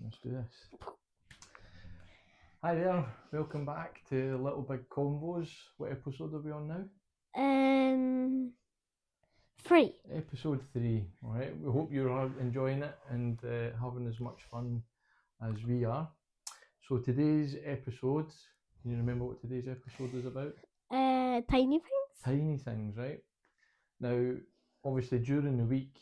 Let's do this. Hi there, welcome back to Little Big Combos. What episode are we on now? 3. Episode 3. Alright, we hope you're enjoying it and having as much fun as we are. So today's episode, can you remember what today's episode is about? Tiny things? Tiny things, right? Now, obviously during the week,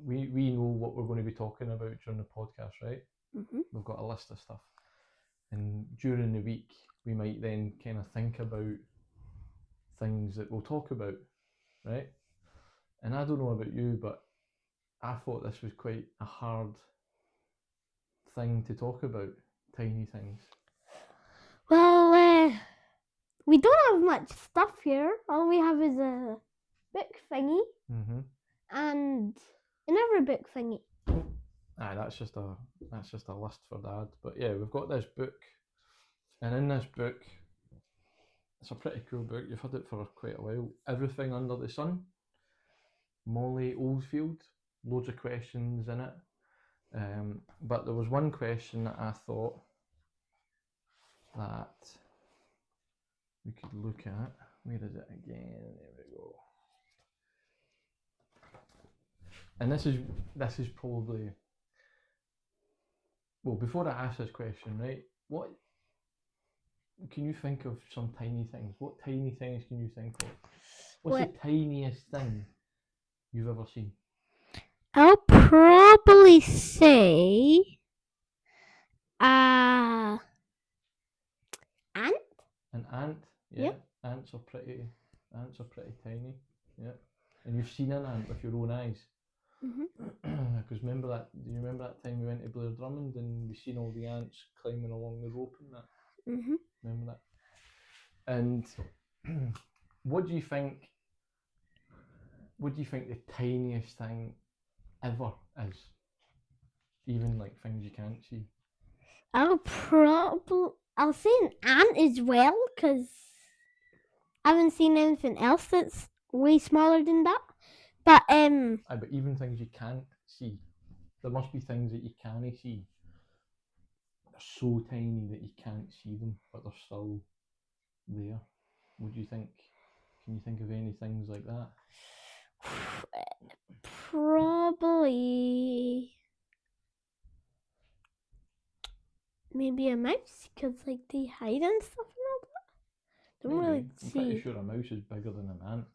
we know what we're going to be talking about during the podcast, right? Mm-hmm. We've got a list of stuff. And during the week, we might then kind of think about things that we'll talk about, right? And I don't know about you, but I thought this was quite a hard thing to talk about, tiny things. Well, we don't have much stuff here. All we have is a book thingy Mm-hmm. and another book thingy. Aye, that's just a list for Dad. But yeah, we've got this book, and in this book, it's a pretty cool book. You've had it for quite a while. Everything Under the Sun. Molly Oldfield. Loads of questions in it. But there was one question that I thought that we could look at. Where is it again? There we go. And this is probably, well, before I ask this question, right? What can you think of? Some tiny things. What tiny things can you think of? What's the tiniest thing you've ever seen? I'll probably say ant. An ant. Yeah. Yep. Ants are pretty tiny. Yeah. And you've seen an ant with your own eyes. Because remember that? Do you remember that time we went to Blair Drummond and we seen all the ants climbing along the rope and that? Mm-hmm. Remember that? And what do you think? What do you think the tiniest thing ever is? Even like things you can't see. I'll say an ant as well, because I haven't seen anything else that's way smaller than that. But But even things you can't see, there must be things that you can't see. They're so tiny that you can't see them, but they're still there. What do you think? Can you think of any things like that? Probably maybe a mouse, because like they hide and stuff and all that. Don't really I'm see. pretty sure a mouse is bigger than an ant.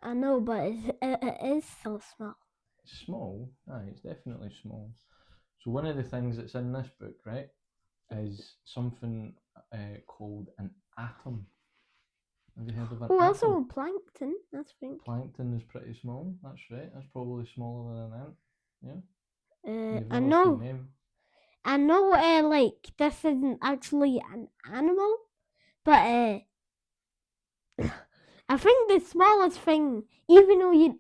I know, but it is still small. It's small. Aye, it's definitely small. So one of the things that's in this book, right, is something called an atom. Have you heard of an atom? Also plankton. That's right. Plankton is pretty small. That's right. That's probably smaller than an ant. Yeah. You've I never know. seen them. I know. Like this isn't actually an animal, but I think the smallest thing, even though you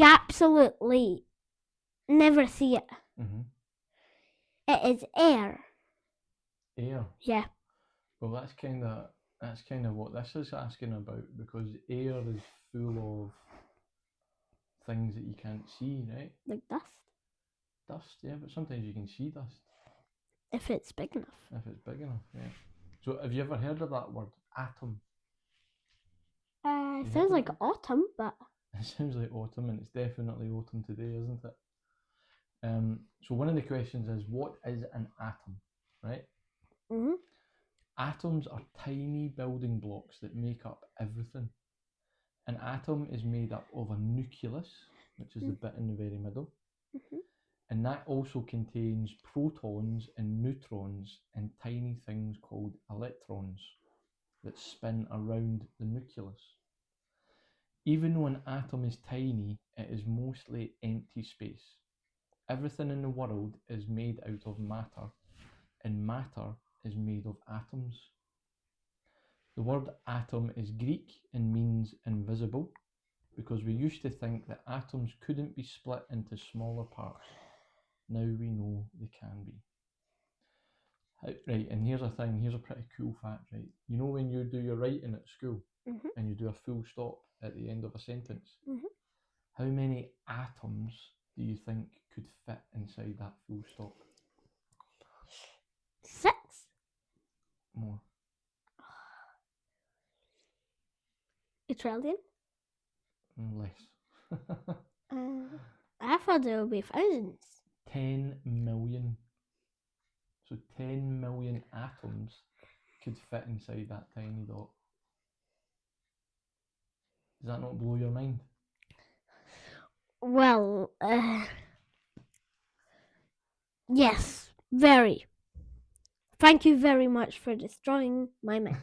absolutely never see it, it is air. Air. Yeah. Well, that's kind of what this is asking about, because air is full of things that you can't see, right? Like dust. Dust, yeah, but sometimes you can see dust. If it's big enough. If it's big enough, yeah. So have you ever heard of that word, atom? It sounds like autumn, but... It sounds like autumn, and it's definitely autumn today, isn't it? So one of the questions is, what is an atom, right? Mm-hmm. Atoms are tiny building blocks that make up everything. An atom is made up of a nucleus, which is the bit in the very middle, and that also contains protons and neutrons and tiny things called electrons that spin around the nucleus. Even though an atom is tiny, it is mostly empty space. Everything in the world is made out of matter, and matter is made of atoms. The word atom is Greek and means invisible, because we used to think that atoms couldn't be split into smaller parts. Now we know they can be. Right, and here's a thing, here's a pretty cool fact, right? You know when you do your writing at school and you do a full stop at the end of a sentence? How many atoms do you think could fit inside that full stop? 6. More. A trillion. Less. I thought there would be thousands. 10 million. So 10 million atoms could fit inside that tiny dot. Does that not blow your mind? Well, yes, very. Thank you very much for destroying my mind.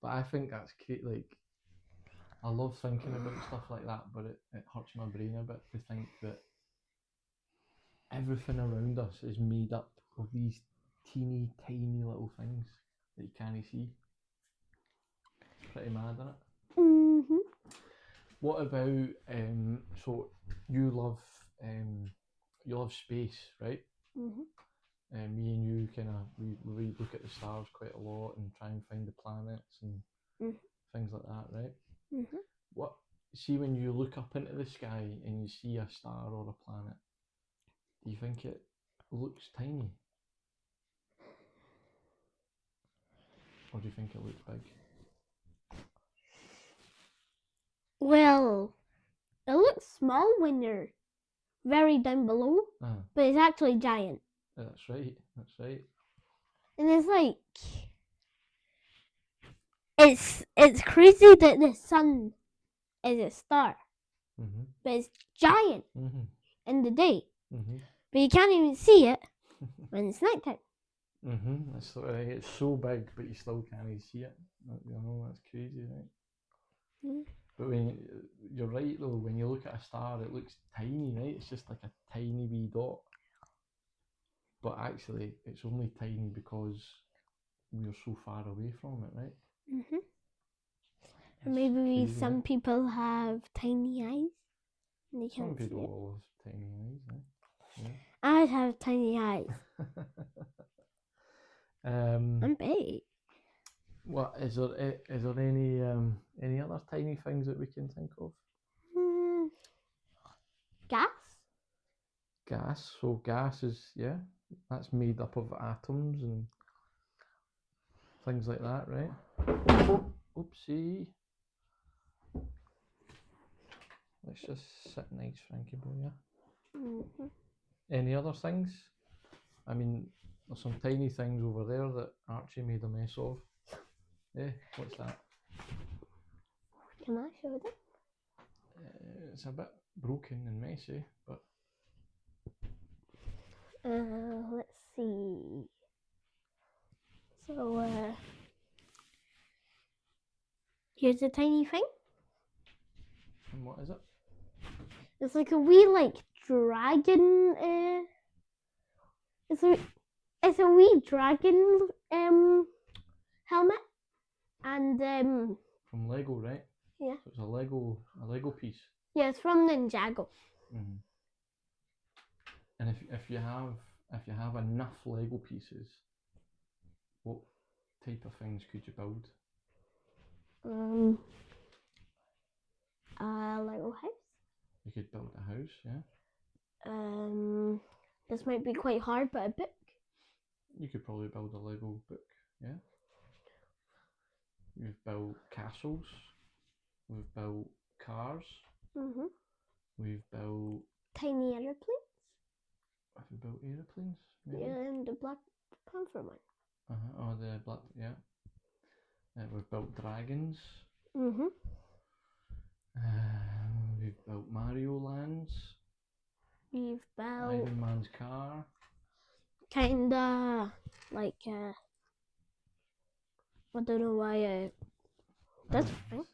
But I think that's like, I love thinking about stuff like that, but it hurts my brain a bit to think that everything around us is made up of these teeny tiny little things that you can't see. Pretty mad, isn't it? Mm-hmm. What about so you love space, right? Mm-hmm. Me and you kind of we look at the stars quite a lot and try and find the planets and things like that, right? Mm-hmm. What, see, when you look up into the sky and you see a star or a planet, do you think it looks tiny, or do you think it looks big? Well, it looks small when you're very down below, but it's actually giant. That's right. That's right. And it's like, it's crazy that the sun is a star, but it's giant in the day, but you can't even see it when it's nighttime. That's right. It's so big, but you still can't see it. You know, that's crazy, right? But when you're right though, when you look at a star, it looks tiny, right? It's just like a tiny wee dot. But actually, it's only tiny because we're so far away from it, right? And maybe some people have tiny eyes. And they can't some people see it. will have tiny eyes, eh? Yeah. I have tiny eyes. I'm big. What is there any other tiny things that we can think of? Gas. Gas. So gas is, yeah, that's made up of atoms and things like that, right? Oopsie. Let's just sit nice, Frankie boy, yeah? Any other things? I mean, there's some tiny things over there that Archie made a mess of. Eh, what's that? Can I show them? It's a bit broken and messy, but... Let's see. So, here's a tiny thing. And what is it? It's like a wee, like, dragon, it's a wee dragon, helmet. And, from Lego, right? Yeah. So it's a Lego piece. Yeah, it's from Ninjago. And if you have enough Lego pieces, what type of things could you build? A Lego house. You could build a house, yeah. This might be quite hard, but a book. You could probably build a Lego book, yeah. We've built castles. We've built cars. We've built tiny airplanes. Have we built aeroplanes? Maybe? Yeah, and the Black Panther one. Oh, the black, yeah. We've built dragons. We've built Mario Lands. We've built Iron Man's car. Kinda like I don't know why that's thing.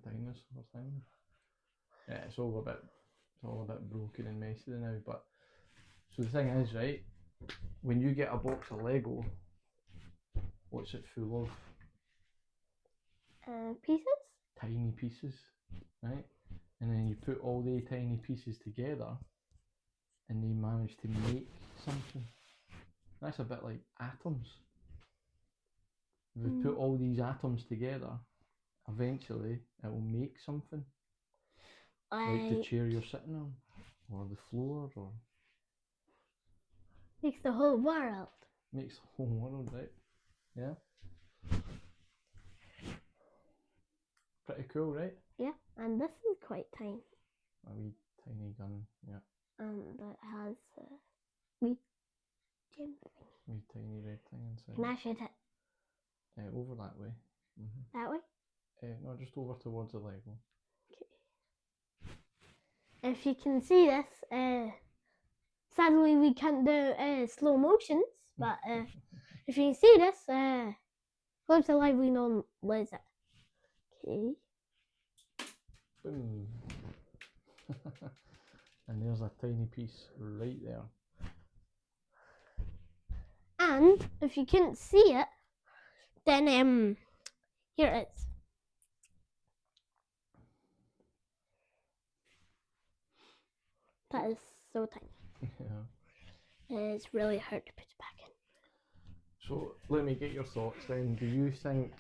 Dinosaur thing. Yeah, it's all a bit broken and messy now, but so the thing is, right, when you get a box of Lego, what's it full of? Pieces? Tiny pieces, right? And then you put all the tiny pieces together and they manage to make something. That's a bit like atoms. If we put all these atoms together, eventually it will make something. Like the chair you're sitting on, or the floor, or makes the whole world. Makes the whole world, right? Yeah. Pretty cool, right? Yeah, and this is quite tiny. A wee tiny gun, yeah. And it has a wee gem thing. Wee tiny red thing inside. Can I shoot it? Over that way. That way? No, just over towards the Lego. Okay. If you can see this, sadly we can't do slow motions, but if you can see this, go to Lively Non Laser. Okay. Boom. And there's a tiny piece right there. And if you couldn't see it, then here it is. That is so tiny. Yeah. It's really hard to put it back in. So let me get your thoughts then. Do you think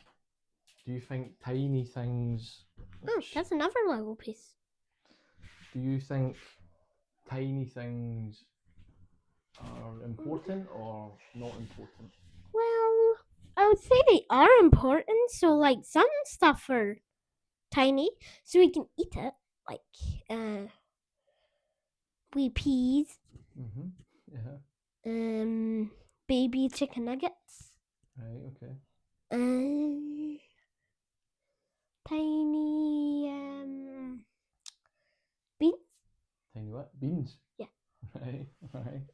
tiny things... Oh, that's another Lego piece. Do you think tiny things are important or not important? Well, I would say they are important. So, like, some stuff are tiny, so we can eat it. Like, wee peas. Yeah. Baby chicken nuggets. Right. Okay. Tiny beans. Tiny what? Beans. Yeah.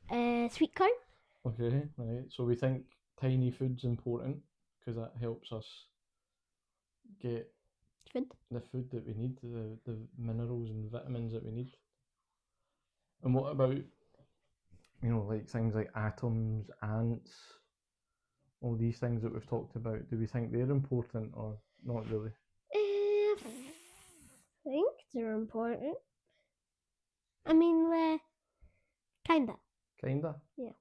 Right. Sweet corn. Okay. Right. So we think tiny food's important because that helps us get the food that we need, the minerals and vitamins that we need. And what about, like things like atoms, ants, all these things that we've talked about? Do we think they're important or not really? I think they're important. I mean, kinda. Kinda? Yeah.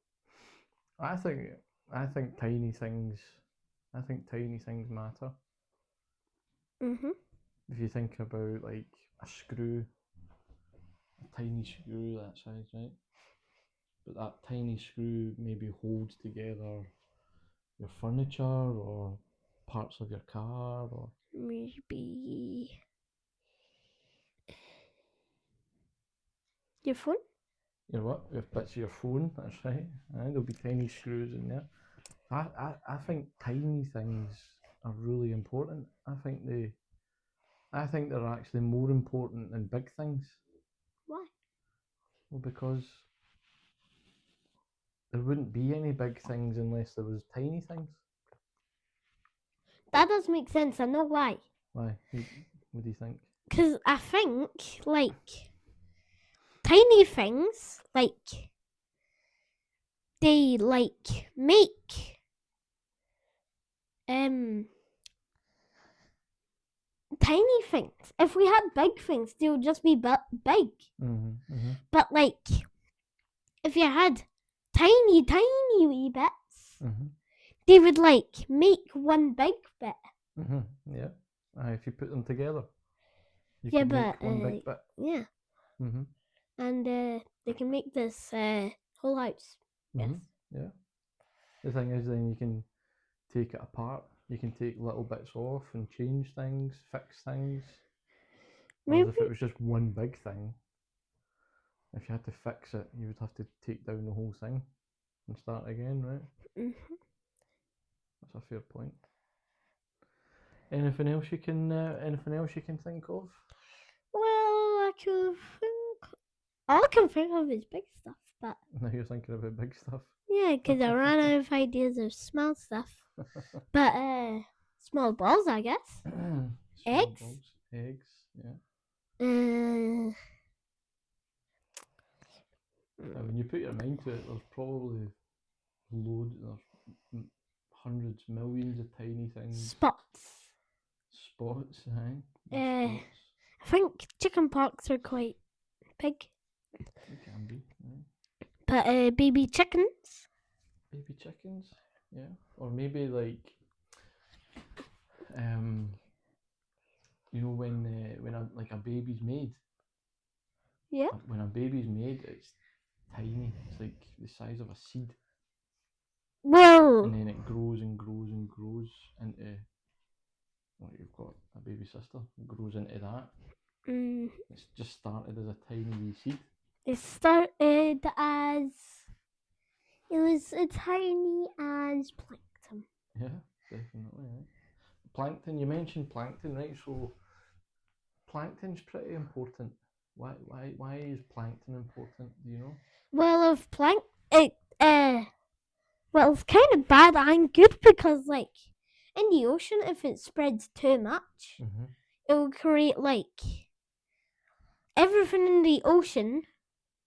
I think tiny things matter. If you think about like a screw, a tiny screw that size, right? But that tiny screw maybe holds together your furniture or parts of your car, or maybe your phone. Your what? Your bits of your phone. That's right. There'll be tiny screws in there. I think tiny things are really important. I think they're actually more important than big things. Why? Well, because there wouldn't be any big things unless there was tiny things. That does make sense. I know why. Why? What do you think? Because I think, like, tiny things, like, they, like, make, tiny things. If we had big things, they would just be big. But, like, if you had tiny wee bits, they would, like, make one big bit. Yeah. If you put them together, you can make one big bit. Yeah. And they can make this whole house. Yes. Yeah. The thing is, then you can take it apart. You can take little bits off and change things, fix things. Whereas if it was just one big thing, if you had to fix it, you would have to take down the whole thing and start again, right? That's a fair point. Anything else you can think of? Well, all I can think of is big stuff, but now you're thinking about big stuff. Yeah, because I ran out of ideas of small stuff. But small balls, I guess. Eggs. Balls. Eggs, yeah. When you put your mind to it, there's probably there's hundreds, millions of tiny things. Spots, aye. Spots. I think chicken pox are quite big. They can be, yeah. But baby chickens? Baby chickens, yeah. Or maybe like, when a baby's made, Yeah. When a baby's made, it's tiny. It's like the size of a seed. Well. And then it grows and grows and grows into. Well, you've got a baby sister. It grows into that. It's just started as a tiny wee seed. It started as. It was as tiny as plankton. Yeah, definitely. Right? Plankton. You mentioned plankton, right? So plankton's pretty important. Why is plankton important? Do you know? Well, if well, it's kind of bad and good because, like, in the ocean, if it spreads too much, it will create like everything in the ocean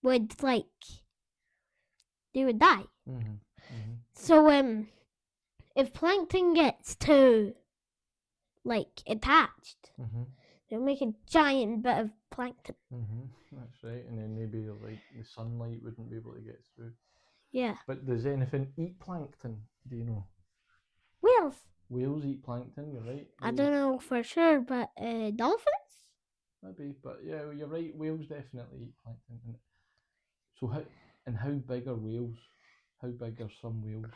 would like they would die. So if plankton gets too like attached, they'll make a giant bit of plankton. That's right, and then maybe like the sunlight wouldn't be able to get through. Yeah. But does anything eat plankton? Do you know? Whales. Whales eat plankton. You're right. I don't know for sure, but dolphins. Maybe, but yeah, you're right. Whales definitely eat plankton. So how big are whales? How big are some whales?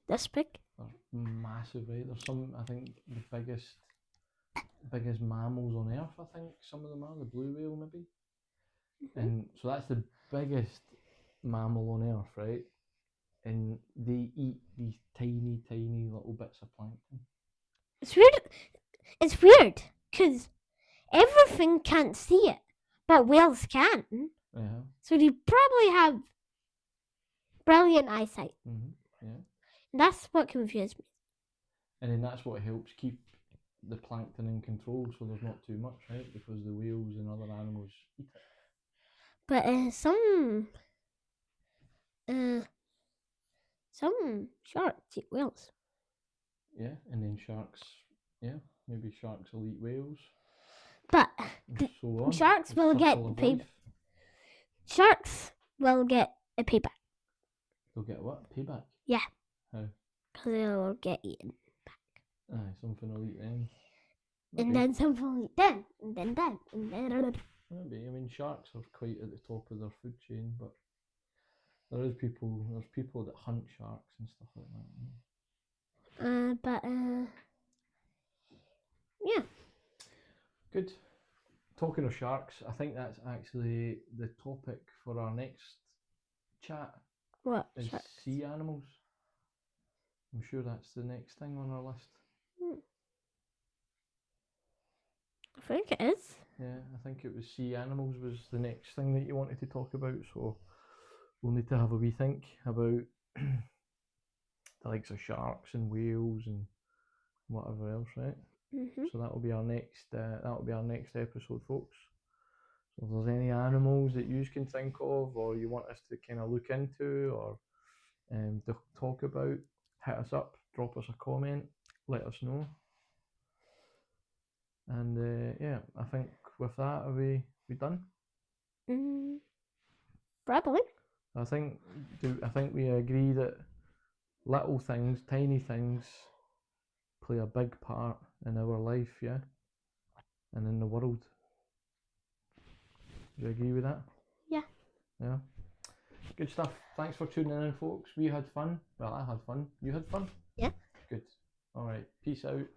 This big. They're massive, right? There's some. I think the biggest mammals on Earth. I think some of them are the blue whale, maybe. And so that's the biggest mammal on Earth, right? And they eat these tiny, tiny little bits of plankton. It's weird. It's weird because everything can't see it, but whales can. Yeah. So they probably have brilliant eyesight. Yeah. That's what confused me. And then that's what helps keep the plankton in control, so there's not too much, right? Because the whales and other animals eat it. But some sharks eat whales. Yeah, and then sharks. Yeah, maybe sharks will eat whales. But so on. Sharks will get payback. Sharks will get a payback. They'll get what? Payback? Yeah. How? Because they'll get eaten back. Aye, something will eat them. Maybe. And then something will eat them. And then them. And then... Maybe. I mean, sharks are quite at the top of their food chain, but there's people that hunt sharks and stuff like that. Yeah. Good. Talking of sharks, I think that's actually the topic for our next chat. What? Is sharks? Sea animals. I'm sure that's the next thing on our list. I think it is. Yeah, I think it was sea animals was the next thing that you wanted to talk about, so we'll need to have a wee think about the likes of sharks and whales and whatever else, right? So that'll be our next episode, folks. So if there's any animals that you can think of or you want us to kind of look into or to talk about, hit us up, drop us a comment, let us know. And yeah, I think with that, are we done? Probably. I think we agree that little things, tiny things, play a big part in our life, yeah, and in the world. Do you agree with that? Yeah. Yeah. Good stuff. Thanks for tuning in, folks. We had fun. Well, I had fun. You had fun? Yeah. Good. All right. Peace out.